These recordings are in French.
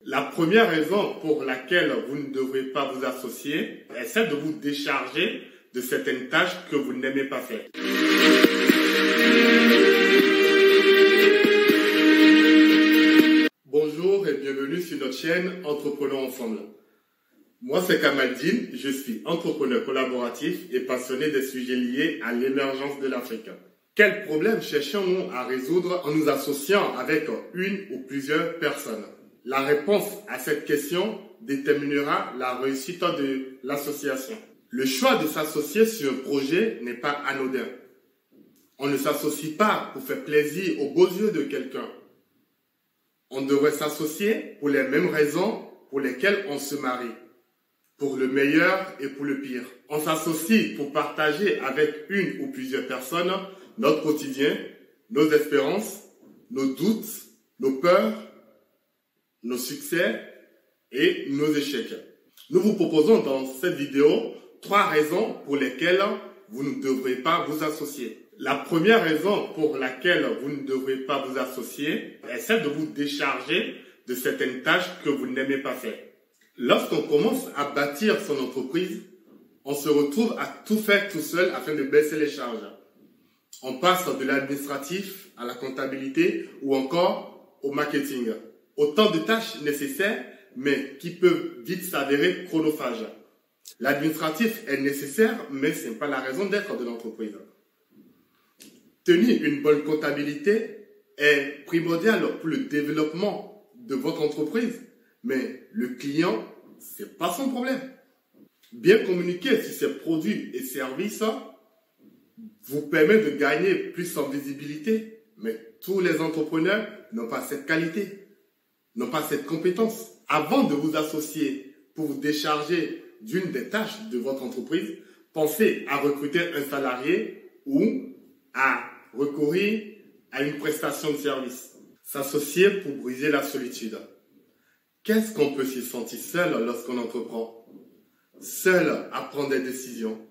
La première raison pour laquelle vous ne devrez pas vous associer est celle de vous décharger de certaines tâches que vous n'aimez pas faire. Bonjour et bienvenue sur notre chaîne Entreprenons Ensemble. Moi c'est Kamaldine, je suis entrepreneur collaboratif et passionné des sujets liés à l'émergence de l'Afrique. Quels problèmes cherchons-nous à résoudre en nous associant avec une ou plusieurs personnes? La réponse à cette question déterminera la réussite de l'association. Le choix de s'associer sur un projet n'est pas anodin. On ne s'associe pas pour faire plaisir aux beaux yeux de quelqu'un. On devrait s'associer pour les mêmes raisons pour lesquelles on se marie. Pour le meilleur et pour le pire. On s'associe pour partager avec une ou plusieurs personnes notre quotidien, nos espérances, nos doutes, nos peurs, nos succès et nos échecs. Nous vous proposons dans cette vidéo 3 raisons pour lesquelles vous ne devrez pas vous associer. La première raison pour laquelle vous ne devrez pas vous associer est celle de vous décharger de certaines tâches que vous n'aimez pas faire. Lorsqu'on commence à bâtir son entreprise, on se retrouve à tout faire tout seul afin de baisser les charges. On passe de l'administratif à la comptabilité ou encore au marketing. Autant de tâches nécessaires, mais qui peuvent vite s'avérer chronophages. L'administratif est nécessaire, mais ce n'est pas la raison d'être de l'entreprise. Tenir une bonne comptabilité est primordial pour le développement de votre entreprise, mais le client, ce n'est pas son problème. Bien communiquer sur ses produits et services vous permet de gagner plus en visibilité, mais tous les entrepreneurs n'ont pas cette qualité, n'ont pas cette compétence. Avant de vous associer pour vous décharger d'une des tâches de votre entreprise, pensez à recruter un salarié ou à recourir à une prestation de service. S'associer pour briser la solitude. Qu'est-ce qu'on peut s'y sentir seul lorsqu'on entreprend? Seul à prendre des décisions.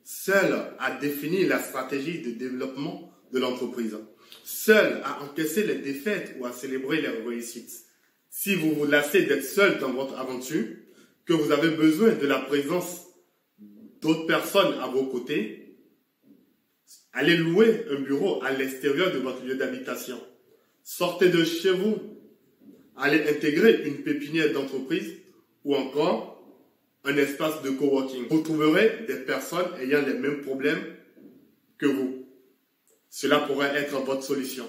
Seul à définir la stratégie de développement de l'entreprise. Seul à encaisser les défaites ou à célébrer les réussites. Si vous vous lassez d'être seul dans votre aventure, que vous avez besoin de la présence d'autres personnes à vos côtés, allez louer un bureau à l'extérieur de votre lieu d'habitation. Sortez de chez vous. Allez intégrer une pépinière d'entreprise ou encore un espace de coworking. Vous trouverez des personnes ayant les mêmes problèmes que vous. Cela pourrait être votre solution.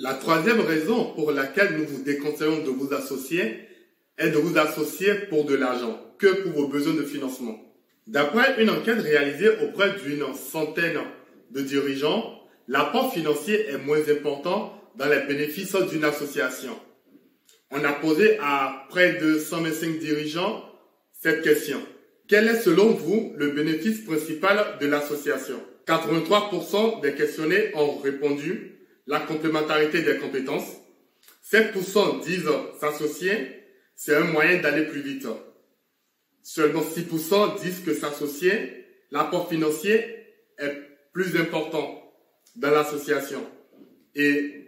La troisième raison pour laquelle nous vous déconseillons de vous associer est de vous associer pour de l'argent, que pour vos besoins de financement. D'après une enquête réalisée auprès d'une centaine de dirigeants, l'apport financier est moins important dans les bénéfices d'une association. On a posé à près de 125 dirigeants cette question. Quel est selon vous le bénéfice principal de l'association? 83% des questionnés ont répondu la complémentarité des compétences. 7% disent s'associer, c'est un moyen d'aller plus vite. Seulement 6% disent que s'associer, l'apport financier est plus important dans l'association. Et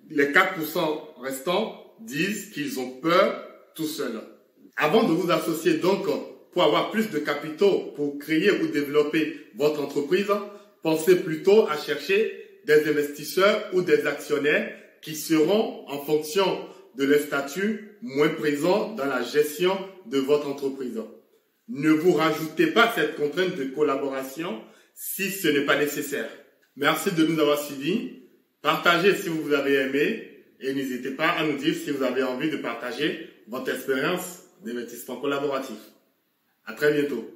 les 4% restants disent qu'ils ont peur tout seuls. Avant de vous associer donc pour avoir plus de capitaux pour créer ou développer votre entreprise, pensez plutôt à chercher des investisseurs ou des actionnaires qui seront, en fonction de leur statut, moins présents dans la gestion de votre entreprise. Ne vous rajoutez pas cette contrainte de collaboration si ce n'est pas nécessaire. Merci de nous avoir suivis. Partagez si vous avez aimé et n'hésitez pas à nous dire si vous avez envie de partager votre expérience d'investissement collaboratif. À très bientôt.